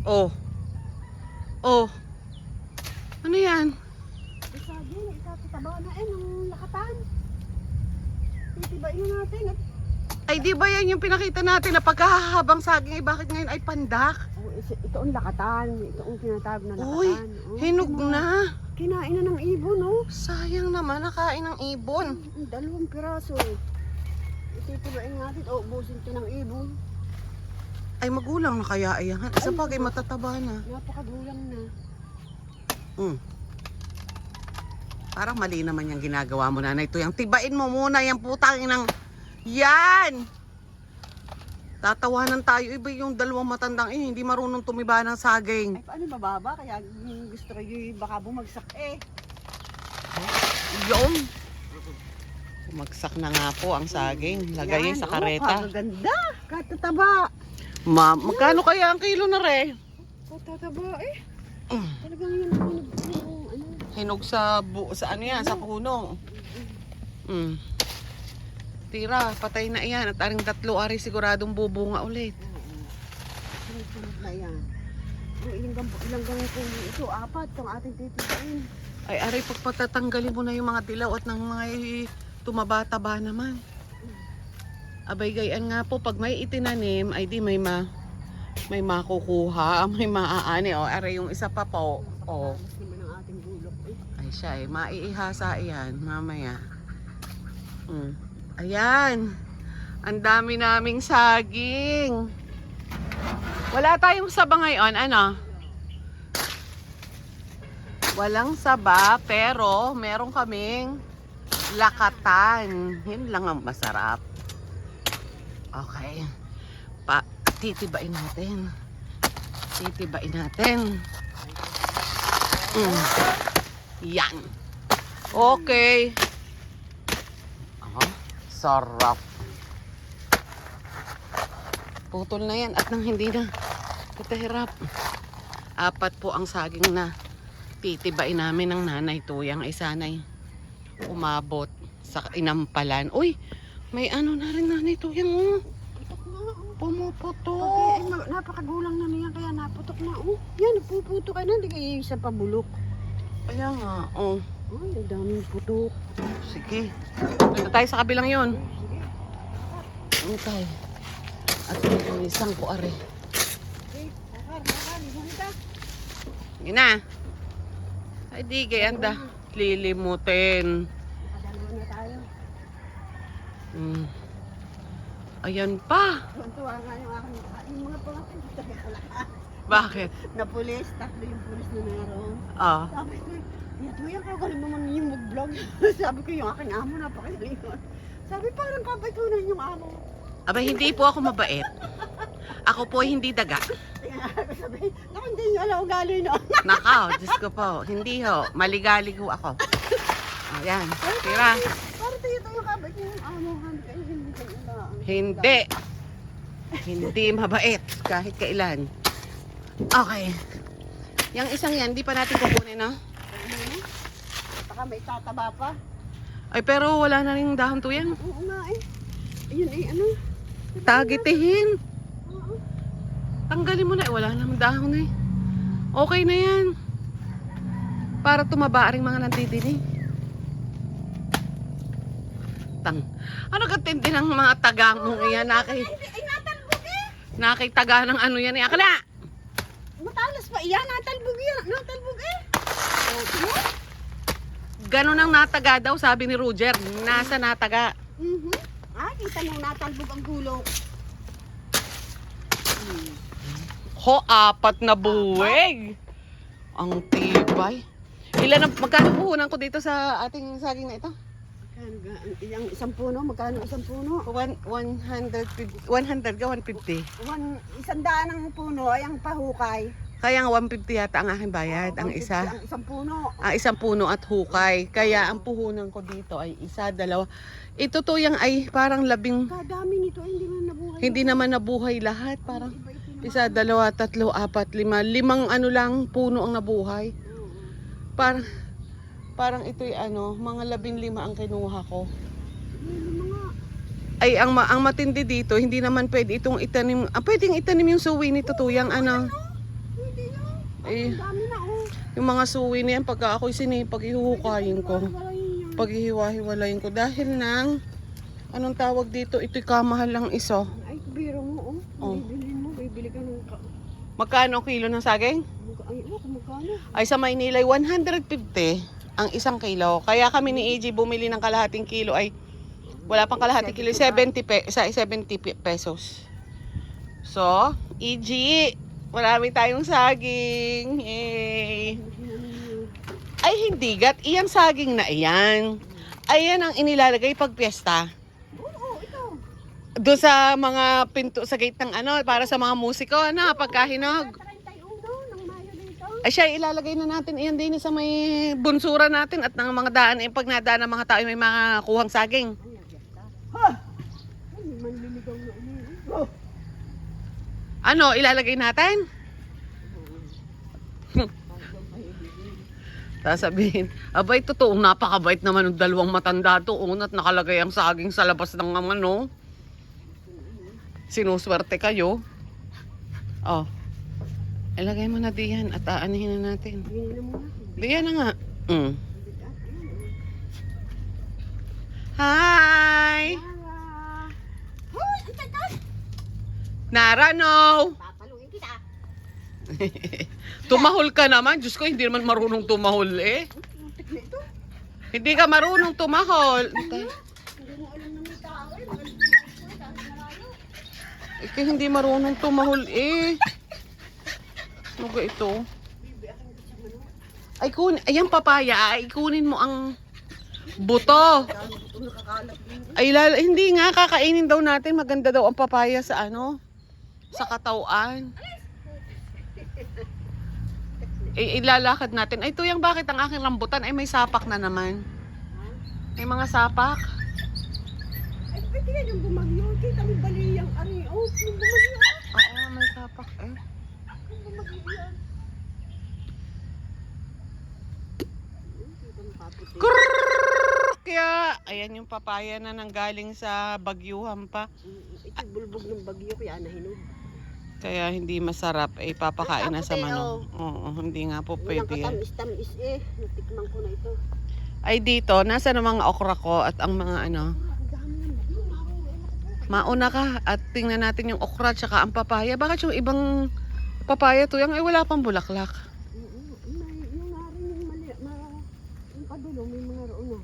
Oh. Oh. Ano yan? Saging, itataba na ng lakatan. Titibain na natin. Ay di ba yan yung pinakita natin na pagkahabang saging ay bakit ngayon ay pandak? Oh, ito ang lakatan. Ito ang tinatawag na lakatan. Uy, hinog na. Kinain na ng ibon, no? Sayang naman, nakain ng ibon. 2 piraso. Ititibain natin. O, ubusin ito ng ibon. Ay magulang na kaya ayan. Sa bagay matataba na. Napakagulang na. Parang mali naman yung ginagawa mo, nanay. Ito yung tibain mo muna yung putang ng yan. Tatawanan tayo. Iba yung dalawang matandang hindi marunong tumiba ng saging. Ay, paano mababa? Kaya gusto ko yung baka bumagsak Yung bumagsak na nga po ang saging. Lagay sa kareta. Kaganda. Katataba. Magkano kaya ang kilo na re? Katataba Talagang yun ano. Hinog sa ano yan, sa puno. Tira, patay na yan. At aring 3 ari siguradong bubunga ulit. Sunod na yan. Ilang ganito ito, 4 ang ating titibain. Ay, aray, pagpatatanggalin mo na yung mga dilaw at ng mga tumaba-taba naman. Abay, gayaan nga po, pag may itinanim, ay di may makukuha, may maaani. O, aray, yung isa pa po. O. Ay, siya maiihasa yan, mamaya. Ayan. Ang dami naming saging. Wala tayong saba ngayon, ano? Walang saba, pero meron kaming lakatan. Yun lang ang masarap. Okay. Titibain natin. Titibain natin. Yan. Okay. Sarap. Putol na yan at nang hindi na kita hirap. 4 po ang saging na titibain namin ng nanay Tuyang ay sanay umabot sa inampalan. Uy, may ano na rin nanay Tuyang oh. Pumuputok. Okay, napakagulang na niya kaya naputok na. Oh, yan, puputok ka na. Hindi kayo isa pabulok. Kaya nga, oh. Ay, ang daming putok. Sige. Punta tayo sa kabilang yon. Okay. At may isang ko are. Okay, nakar, bumita. Yun na. Ay di gayanda. Lilimutin. Nakadalawa na tayo. Ayan pa. Tuwa nga yung mga pangasin. Bakit? Na pulis, 3 yung pulis na naroon. Sabi ko, Tuyang ka, galing naman yung mag-vlog. Sabi ko, yung aking amo, napakagaling naman. Sabi, parang kapatunan yung amo. Aba, hindi po ako mabait. Ako po hindi daga. Sabi, hindi nyo alam ugali no. Nakaw, Diyos ko po. Hindi ho. Maligalig ho ako. Ayan. Tira. Parang Tuyang kabait yung amo. Hindi kayo Hindi. Hindi mabait. Kahit kailan. Okay. Yung isang yan, di pa natin kukunin, no? Baka may tataba pa. Ay, pero wala na rin dahon Tuyang. Oo nga Ayun ano. Tagitihin. Oo. Tanggalin mo na. Wala namang dahon eh. Okay na yan. Para tumaba rin mga nandidinig. Ano katindi ng mga tagang mong iyan? Ay, natalbog Nakitaga ng ano yan eh. Akala! Matalas pa iyan. Natalbog Oh, Ganon ang nataga daw, sabi ni Roger. Nasa nataga. Kita mo natalbog ang gulok. Ho, 4 na buwig. Ang tibay. Magkano puhunan ko dito sa ating saging na ito? Yung isang puno, magkano isang puno? 100 ka, 150. 100 ang puno ay ang pahukay. Kaya nga 150 yata ang aking bayad, ang isa. Ang isang puno. Isang puno at hukay. Kaya ang puhunan ko dito ay 1, 2. Ito Tuyang ay parang 10. Kadami nito, hindi man nabuhay. Hindi naman nabuhay lahat. Parang 1, 2, 3, 4, 5. 5 ano lang puno ang nabuhay. Parang ito'y mga 15 ang kinuha ko. Ay, ang matindi dito, hindi naman pwede itong itanim. Pwedeng itanim yung suwi nito Tuyang, Eh, Ang dami na, oh. yung mga suwi na yan, pagka ako'y sinipag, ihuhukayin ko. Wala-wala yun yan. Paghihiwa-hiwalayin ko. Dahil ng, anong tawag dito, ito'y kamahal lang iso. Ay, biro mo, oh. Oh. Bibilin mo, bibili ka ng... Magkano kilo ng saging? Ay, oh, magkano? Ay, sa Maynila, 150 ang isang kilo. Kaya kami ni AJ bumili ng kalahating kilo ay, wala pang kalahating kilo, 70 pesos. So, AJ, marami tayong saging. Yay! Ay, hindi gat. Iyang saging na iyan. Ayan ang inilalagay pag piyesta. Oo, ito. Doon sa mga pinto, sa gate ng ano, para sa mga musiko, ano, pagkahinog. 31 ng Mayo dito. Ay siya, ilalagay na natin iyan din sa may bunsura natin at ng mga daan. Pag nadaan ng mga tao, may mga kuhang saging. Ay, nagyasta. Ha! Ay, may manliligaw na ulit. Oh! Ano, ilalagay natin? Sasabihin, abay, totoo, napakabait naman ng dalawang matanda doon at nakalagay ang saging sa labas ng ano. Sinuswerte kayo. Oh, ilagay mo na diyan at aanihin na natin. Bigyan na muna. Diyan na nga. Hi! Hoy, ang tagal! Narano! Papaluin kita. Tumahol ka naman. Diyos ko, hindi naman marunong tumahol eh. Muntik na ito. Hindi ka marunong tumahol. Hindi mo alam na may tao eh. Ikaw hindi marunong tumahol eh. Ano ba ito? Ay, ayan papaya. Ay, kunin mo ang buto. Ay, hindi nga. Kakainin daw natin. Maganda daw ang papaya sa ano? Sa katawan. Ilalakad natin. Ay, tuyang, bakit ang aking rambutan ay may sapak na naman? May mga sapak. Ay, pwede yan yung bumagyo. Kita mo bali yung ari. Oh, yung bumagyo. Oo, may sapak eh. Yung bumagyo yan. Kita mo paputi. Kaya, ayan yung papaya na nanggaling sa bagyuhan pa. Ito bulbog ng bagyo kaya nahinog. Kaya hindi masarap. Eh, papakain na sa manok. Oo, hindi nga po Walang pwede yan. katamis-tamis eh. Natikman ko na ito. Ay, dito, nasa na mga okra ko at ang mga ano. Ang dami ng bagyo. Mauna ka at tingnan natin yung okra tsaka ang papaya. Bakit yung ibang papaya to yung ay wala pang bulaklak? Yung narin yung mali, yung padulo, may mga roon na.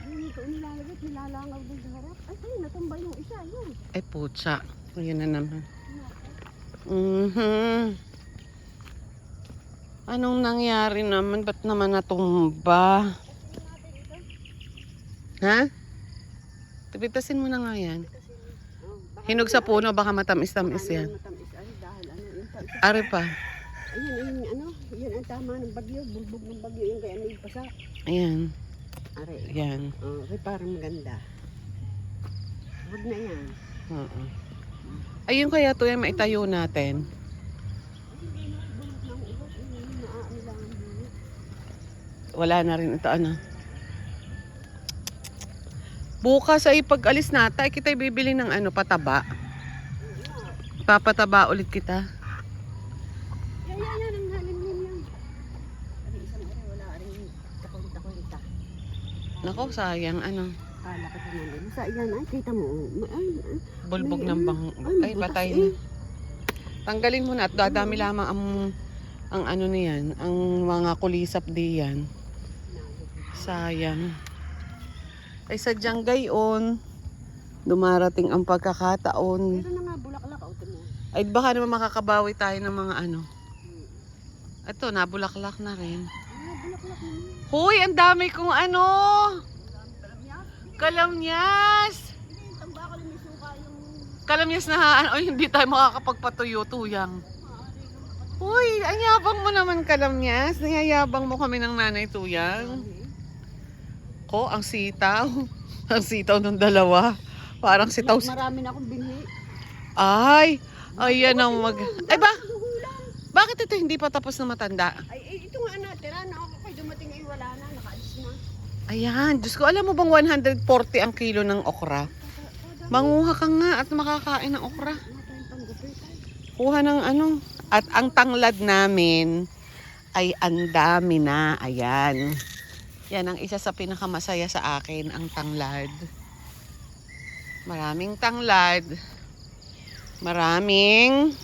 Yung ito nilalagay, nilalangaw doon sa harap. Ay, natumbay yung isa, yun. Ay, putsa. Ayan na naman. Anong nangyari naman? Ba't naman natumba? Ha? Tipitasin mo na nga yan. Hinog sa puno, baka matamis-tamis yan. Matamis ay dahil ano, yung tamis. Ari pa. Ayun, ano, yun ang tama ng bagyo, bulbog ng bagyo, yung kaya may pasa. Ayan. Are, Ayan. ay parang maganda. Huwag na yan. Oo. Ayun kaya to yung maitayo natin. Wala na rin ito ano. Bukas ay pag-alis natin, ay kita'y bibili ng ano, pataba. Papataba ulit kita. Yan, ang halim yan. Ari isang ari, wala rin takulit-takulita. Nako, sayang ano. Kala ka sa namin. Sa yan, ay, kita mo. Ay, Bulbog ng bang... Ay, butas patay eh. na. Tanggalin mo na at dadami lamang ang ano niyan, ang mga kulisap diyan. Sayang. Ay sadyang gayon, dumarating ang pagkakataon. Pero na nga, bulaklak out mo. Ay baka naman makakabawi tayo ng mga ano. Ito, nabulaklak na rin. Bulaklak naman. Hoy, ang dami kong ano! Kalamyas! Hindi, tambakal may suka yung... Kalamyas na ano, hindi tayo makakapagpatuyo-tuyang. Hoy, ang yabang mo naman kalamyas. Niyayabang mo kami ng nanay tuyang. Ko, ang sitaw. Ang sitaw ng dalawa. Parang sitaw. Marami na akong binhi. Ay, ayan ang Ay ba? Bakit ito hindi pa tapos na matanda? Ay, ito nga natira na ako kay dumating ay wala na, nakaalis na. Ayan, Diyos ko, alam mo bang 140 ang kilo ng okra? Manguha ka nga at makakain ng okra. Matayang panggupit ay. Kuha ng ano, At ang tanglad namin ay ang dami na. Ayan. Yan ang isa sa pinakamasaya sa akin, ang tanglad. Maraming tanglad. Maraming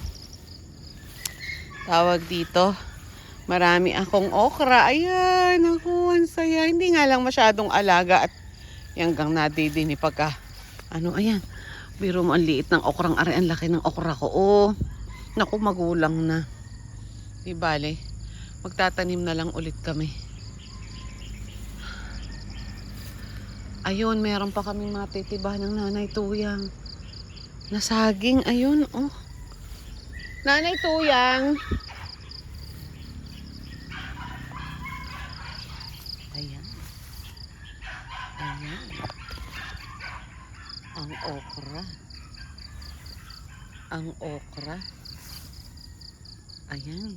tawag dito. Marami akong okra. Ayan, ako, ang saya. Hindi nga lang masyadong alaga at hanggang nadidini pagka, ayan. Biro mo, ang liit ng okrang ari, ang laki ng okra ko. Oh, naku, magulang na. Di bale, magtatanim na lang ulit kami. Ayun, meron pa kaming matitiba ng Nanay Tuyang. Nasaging, ayun, oh. Nanay Tuyang. Ayan. Ayan. Ang okra. Ang okra. Ayan.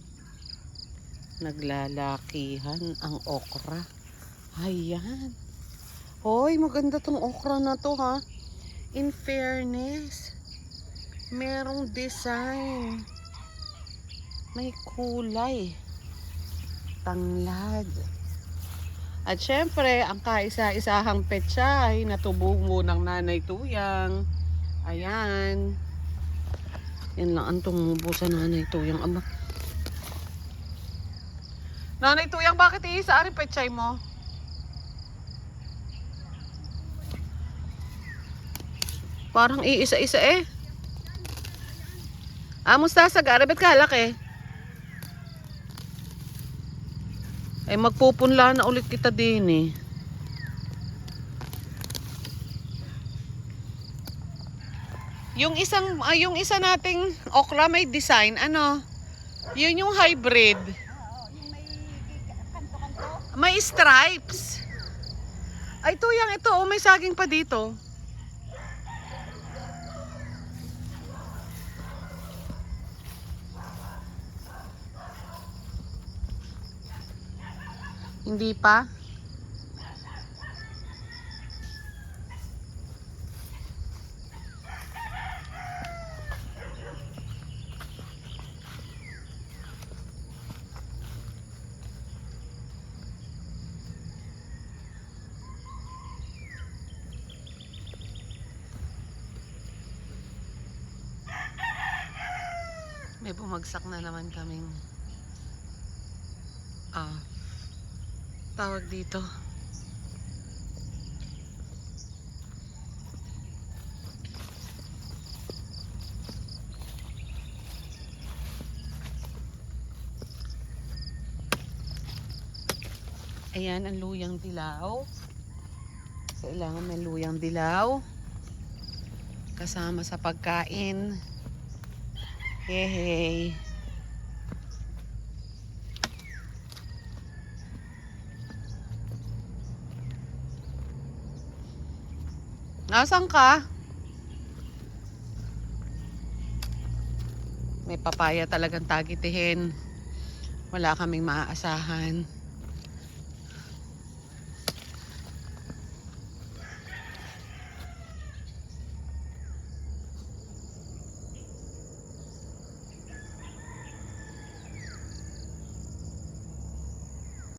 Naglalakihan ang okra. Ayan. Hoy, maganda tong okra na to, ha. In fairness, merong design. May kulay. Tanglad. At syempre, ang kaisa-isahang pechay na tubugo ng Nanay Tuyang. Ayan. Yan lang ang tumubo sa Nanay Tuyang. Aba. Nanay Tuyang, bakit iisa ari pechay mo? Parang iisa-isa eh. Mustasa gari, ba't kalaki? Magpupunla na ulit kita din eh. Yung isa nating okra may design, ano? Yun yung hybrid. Yung may kanto-kanto. May stripes. Ay, Tuyang, ito, oh, may saging pa dito. Hindi pa? May bumagsak na naman kaming tawag dito. Ayan ang luyang dilaw. Kailangan may luyang dilaw kasama sa pagkain. Hey. Nasaan ka? May papaya talagang tagitihin. Wala kaming maaasahan.